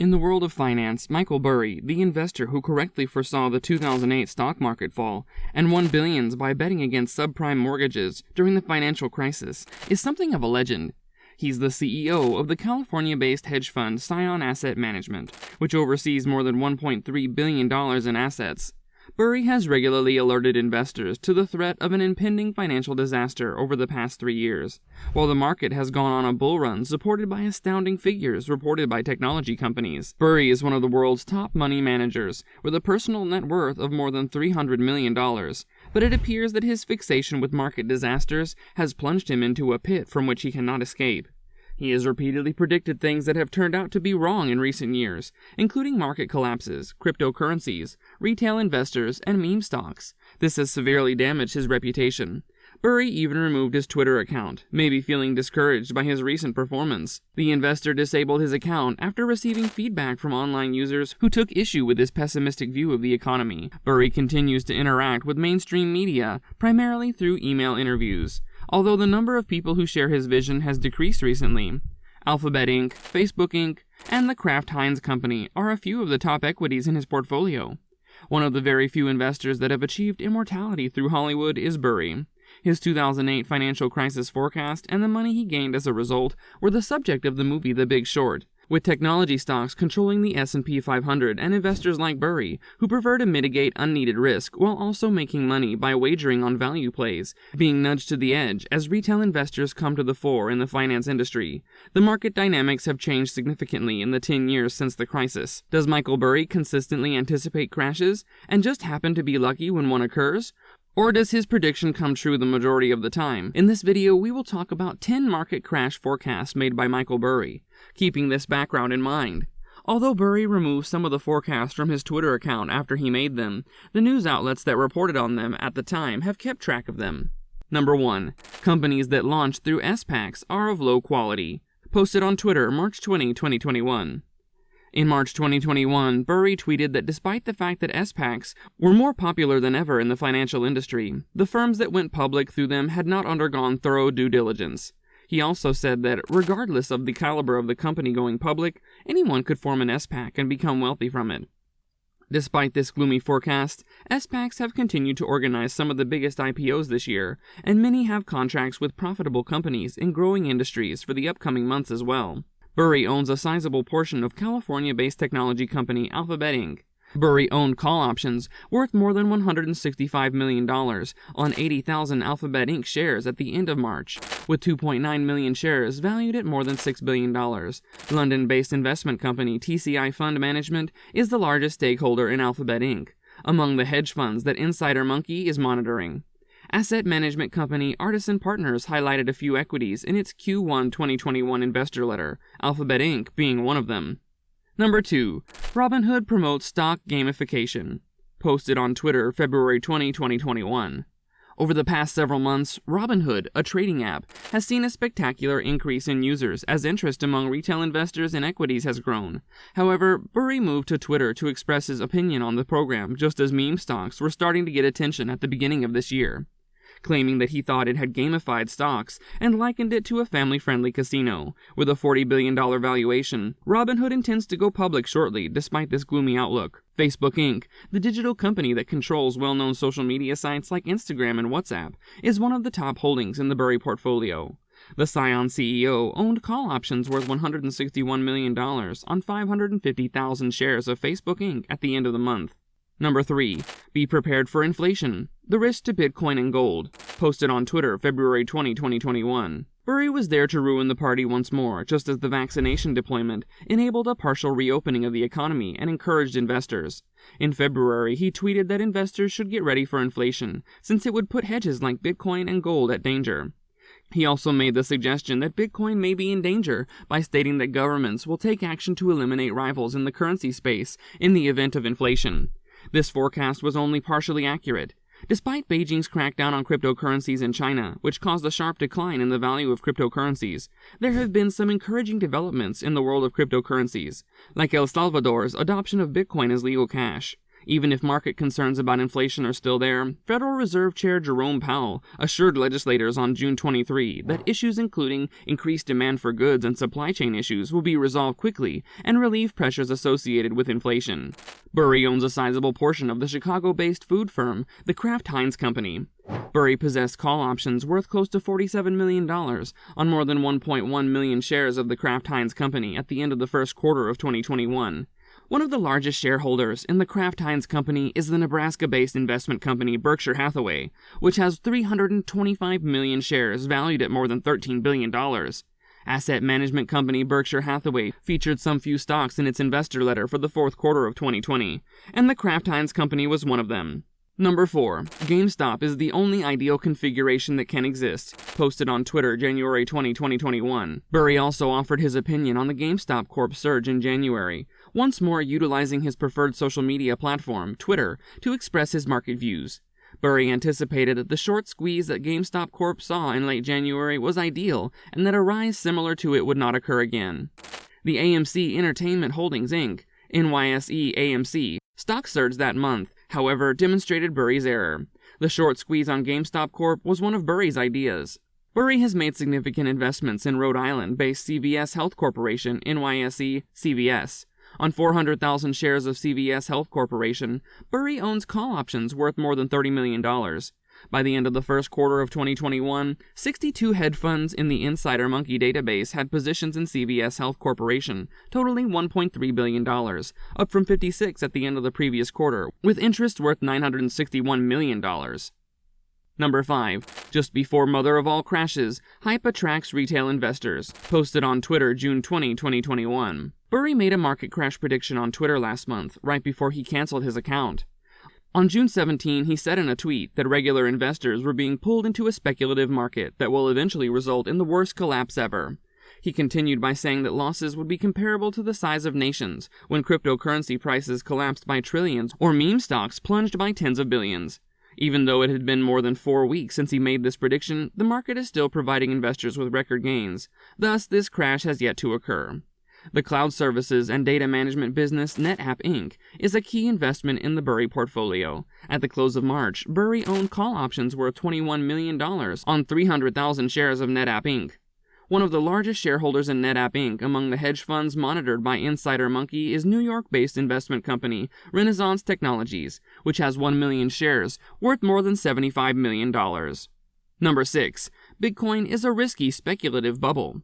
In the world of finance, Michael Burry, the investor who correctly foresaw the 2008 stock market fall and won billions by betting against subprime mortgages during the financial crisis, is something of a legend. He's the CEO of the California-based hedge fund Scion Asset Management, which oversees more than $1.3 billion in assets. Burry has regularly alerted investors to the threat of an impending financial disaster over the past 3 years, while the market has gone on a bull run supported by astounding figures reported by technology companies. Burry is one of the world's top money managers, with a personal net worth of more than $300 million, but it appears that his fixation with market disasters has plunged him into a pit from which he cannot escape. He has repeatedly predicted things that have turned out to be wrong in recent years, including market collapses, cryptocurrencies, retail investors, and meme stocks. This has severely damaged his reputation. Burry even removed his Twitter account, maybe feeling discouraged by his recent performance. The investor disabled his account after receiving feedback from online users who took issue with his pessimistic view of the economy. Burry continues to interact with mainstream media, primarily through email interviews, although the number of people who share his vision has decreased recently. Alphabet Inc., Facebook Inc., and the Kraft Heinz Company are a few of the top equities in his portfolio. One of the very few investors that have achieved immortality through Hollywood is Burry. His 2008 financial crisis forecast and the money he gained as a result were the subject of the movie The Big Short, with technology stocks controlling the S&P 500 and investors like Burry, who prefer to mitigate unneeded risk while also making money by wagering on value plays, being nudged to the edge as retail investors come to the fore in the finance industry. The market dynamics have changed significantly in the 10 years since the crisis. Does Michael Burry consistently anticipate crashes and just happen to be lucky when one occurs? Or does his prediction come true the majority of the time? In this video, we will talk about 10 market crash forecasts made by Michael Burry, keeping this background in mind. Although Burry removed some of the forecasts from his Twitter account after he made them, the news outlets that reported on them at the time have kept track of them. Number 1. Companies that launched through SPACs are of low quality. Posted on Twitter, March 20, 2021. In March 2021, Burry tweeted that despite the fact that SPACs were more popular than ever in the financial industry, the firms that went public through them had not undergone thorough due diligence. He also said that, regardless of the caliber of the company going public, anyone could form an SPAC and become wealthy from it. Despite this gloomy forecast, SPACs have continued to organize some of the biggest IPOs this year, and many have contracts with profitable companies in growing industries for the upcoming months as well. Burry owns a sizable portion of California-based technology company Alphabet Inc. Burry owned call options worth more than $165 million on 80,000 Alphabet Inc. shares at the end of March, with 2.9 million shares valued at more than $6 billion. London-based investment company TCI Fund Management is the largest stakeholder in Alphabet Inc., among the hedge funds that Insider Monkey is monitoring. Asset management company Artisan Partners highlighted a few equities in its Q1 2021 investor letter, Alphabet Inc. being one of them. Number 2. Robinhood promotes stock gamification. Posted on Twitter, February 20, 2021. Over the past several months, Robinhood, a trading app, has seen a spectacular increase in users as interest among retail investors in equities has grown. However, Burry moved to Twitter to express his opinion on the program just as meme stocks were starting to get attention at the beginning of this year, claiming that he thought it had gamified stocks and likened it to a family-friendly casino. With a $40 billion valuation, Robinhood intends to go public shortly despite this gloomy outlook. Facebook Inc., the digital company that controls well-known social media sites like Instagram and WhatsApp, is one of the top holdings in the Burry portfolio. The Scion CEO owned call options worth $161 million on 550,000 shares of Facebook Inc. at the end of the month. Number 3. Be prepared for inflation. The risk to Bitcoin and gold. Posted on Twitter, February 20, 2021. Burry was there to ruin the party once more, just as the vaccination deployment enabled a partial reopening of the economy and encouraged investors. In February, he tweeted that investors should get ready for inflation, since it would put hedges like Bitcoin and gold at danger. He also made the suggestion that Bitcoin may be in danger by stating that governments will take action to eliminate rivals in the currency space in the event of inflation. This forecast was only partially accurate. Despite Beijing's crackdown on cryptocurrencies in China, which caused a sharp decline in the value of cryptocurrencies, there have been some encouraging developments in the world of cryptocurrencies, like El Salvador's adoption of Bitcoin as legal cash. Even if market concerns about inflation are still there, Federal Reserve Chair Jerome Powell assured legislators on June 23 that issues including increased demand for goods and supply chain issues will be resolved quickly and relieve pressures associated with inflation. Burry owns a sizable portion of the Chicago-based food firm, the Kraft Heinz Company. Burry possessed call options worth close to $47 million on more than 1.1 million shares of the Kraft Heinz Company at the end of the first quarter of 2021. One of the largest shareholders in the Kraft Heinz Company is the Nebraska-based investment company Berkshire Hathaway, which has 325 million shares valued at more than $13 billion. Asset management company Berkshire Hathaway featured some few stocks in its investor letter for the fourth quarter of 2020, and the Kraft Heinz Company was one of them. Number 4. GameStop is the only ideal configuration that can exist, posted on Twitter January 20, 2021. Burry also offered his opinion on the GameStop Corp surge in January, once more utilizing his preferred social media platform, Twitter, to express his market views. Burry anticipated that the short squeeze that GameStop Corp saw in late January was ideal and that a rise similar to it would not occur again. The AMC Entertainment Holdings Inc., NYSE AMC, stock surge that month, however, demonstrated Burry's error. The short squeeze on GameStop Corp was one of Burry's ideas. Burry has made significant investments in Rhode Island-based CVS Health Corporation, NYSE CVS. On 400,000 shares of CVS Health Corporation, Burry owns call options worth more than $30 million. By the end of the first quarter of 2021, 62 hedge funds in the Insider Monkey database had positions in CVS Health Corporation, totaling $1.3 billion, up from 56 at the end of the previous quarter, with interest worth $961 million. Number 5. Just before mother of all crashes, hype attracts retail investors, posted on Twitter June 20, 2021. Burry made a market crash prediction on Twitter last month, right before he canceled his account. On June 17, he said in a tweet that regular investors were being pulled into a speculative market that will eventually result in the worst collapse ever. He continued by saying that losses would be comparable to the size of nations when cryptocurrency prices collapsed by trillions or meme stocks plunged by tens of billions. Even though it had been more than 4 weeks since he made this prediction, the market is still providing investors with record gains. Thus, this crash has yet to occur. The cloud services and data management business NetApp Inc. is a key investment in the Burry portfolio. At the close of March, Burry owned call options worth $21 million on 300,000 shares of NetApp Inc. One of the largest shareholders in NetApp Inc. among the hedge funds monitored by Insider Monkey is New York-based investment company Renaissance Technologies, which has 1 million shares worth more than $75 million. Number 6. Bitcoin is a risky speculative bubble.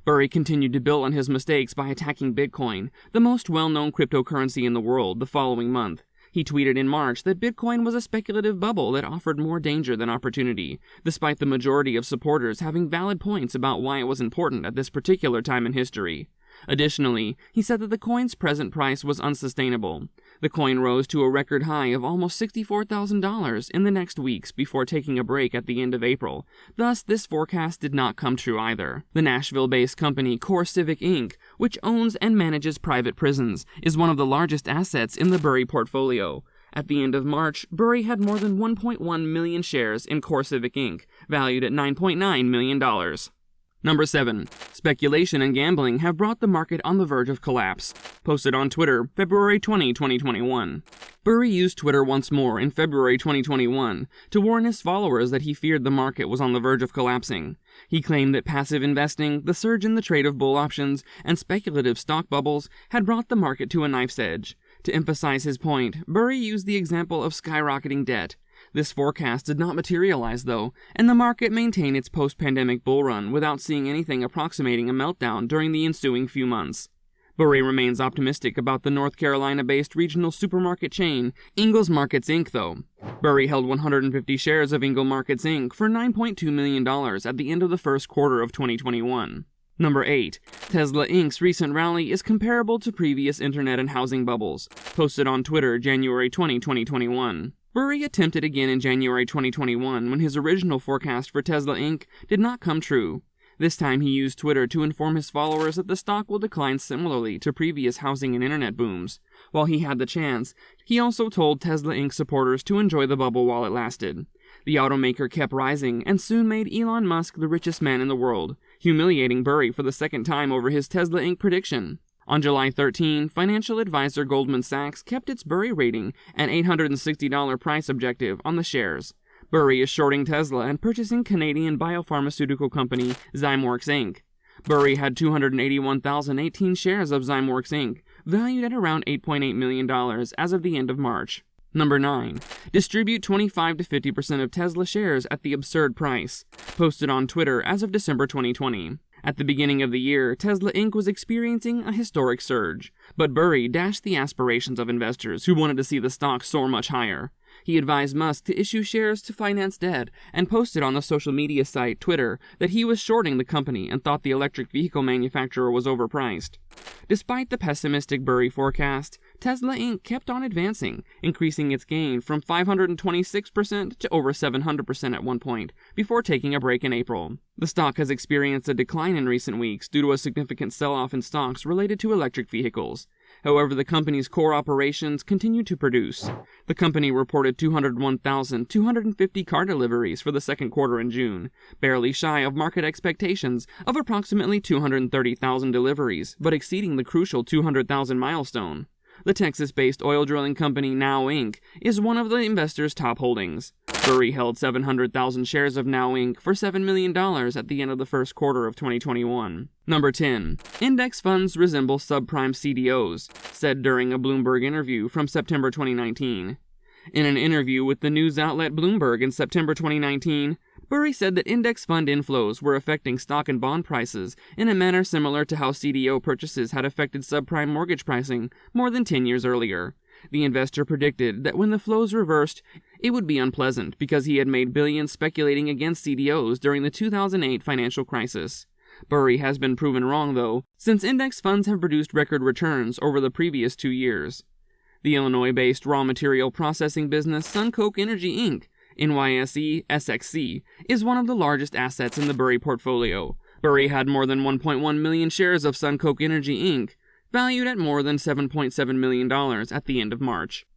Burry continued to build on his mistakes by attacking Bitcoin, the most well-known cryptocurrency in the world, the following month. He tweeted in March that Bitcoin was a speculative bubble that offered more danger than opportunity, despite the majority of supporters having valid points about why it was important at this particular time in history. Additionally, he said that the coin's present price was unsustainable. The coin rose to a record high of almost $64,000 in the next weeks before taking a break at the end of April. Thus, this forecast did not come true either. The Nashville-based company Core Civic Inc., which owns and manages private prisons, is one of the largest assets in the Burry portfolio. At the end of March, Burry had more than 1.1 million shares in Core Civic Inc., valued at $9.9 million. Number 7. Speculation and gambling have brought the market on the verge of collapse. Posted on Twitter, February 20, 2021. Burry used Twitter once more in February 2021 to warn his followers that he feared the market was on the verge of collapsing. He claimed that passive investing, the surge in the trade of bull options, and speculative stock bubbles had brought the market to a knife's edge. To emphasize his point, Burry used the example of skyrocketing debt. This forecast did not materialize, though, and the market maintained its post-pandemic bull run without seeing anything approximating a meltdown during the ensuing few months. Burry remains optimistic about the North Carolina-based regional supermarket chain, Ingles Markets Inc., though. Burry held 150 shares of Ingles Markets Inc. for $9.2 million at the end of the first quarter of 2021. Number 8. Tesla Inc.'s recent rally is comparable to previous internet and housing bubbles. Posted on Twitter, January 20, 2021. Burry attempted again in January 2021 when his original forecast for Tesla Inc. did not come true. This time he used Twitter to inform his followers that the stock will decline similarly to previous housing and internet booms. While he had the chance, he also told Tesla Inc. supporters to enjoy the bubble while it lasted. The automaker kept rising and soon made Elon Musk the richest man in the world, humiliating Burry for the second time over his Tesla Inc. prediction. On July 13, financial advisor Goldman Sachs kept its Burry rating and $860 price objective on the shares. Burry is shorting Tesla and purchasing Canadian biopharmaceutical company Zymeworks Inc. Burry had 281,018 shares of Zymeworks Inc., valued at around $8.8 million as of the end of March. Number 9. Distribute 25 to 50% of Tesla shares at the absurd price. Posted on Twitter as of December 2020. At the beginning of the year, Tesla Inc. was experiencing a historic surge, but Burry dashed the aspirations of investors who wanted to see the stock soar much higher. He advised Musk to issue shares to finance debt and posted on the social media site Twitter that he was shorting the company and thought the electric vehicle manufacturer was overpriced. Despite the pessimistic Burry forecast, Tesla Inc. kept on advancing, increasing its gain from 526% to over 700% at one point, before taking a break in April. The stock has experienced a decline in recent weeks due to a significant sell-off in stocks related to electric vehicles. However, the company's core operations continue to produce. The company reported 201,250 car deliveries for the second quarter in June, barely shy of market expectations of approximately 230,000 deliveries, but exceeding the crucial 200,000 milestone. The Texas-based oil drilling company Now Inc. is one of the investors' top holdings. Burry held 700,000 shares of Now Inc. for $7 million at the end of the first quarter of 2021. Number 10. Index funds resemble subprime CDOs, said during a Bloomberg interview from September 2019. In an interview with the news outlet Bloomberg in September 2019, Burry said that index fund inflows were affecting stock and bond prices in a manner similar to how CDO purchases had affected subprime mortgage pricing more than 10 years earlier. The investor predicted that when the flows reversed, it would be unpleasant because he had made billions speculating against CDOs during the 2008 financial crisis. Burry has been proven wrong, though, since index funds have produced record returns over the previous 2 years. The Illinois-based raw material processing business SunCoke Energy Inc., NYSE SXC, is one of the largest assets in the Burry portfolio. Burry had more than 1.1 million shares of SunCoke Energy Inc., valued at more than $7.7 million at the end of March.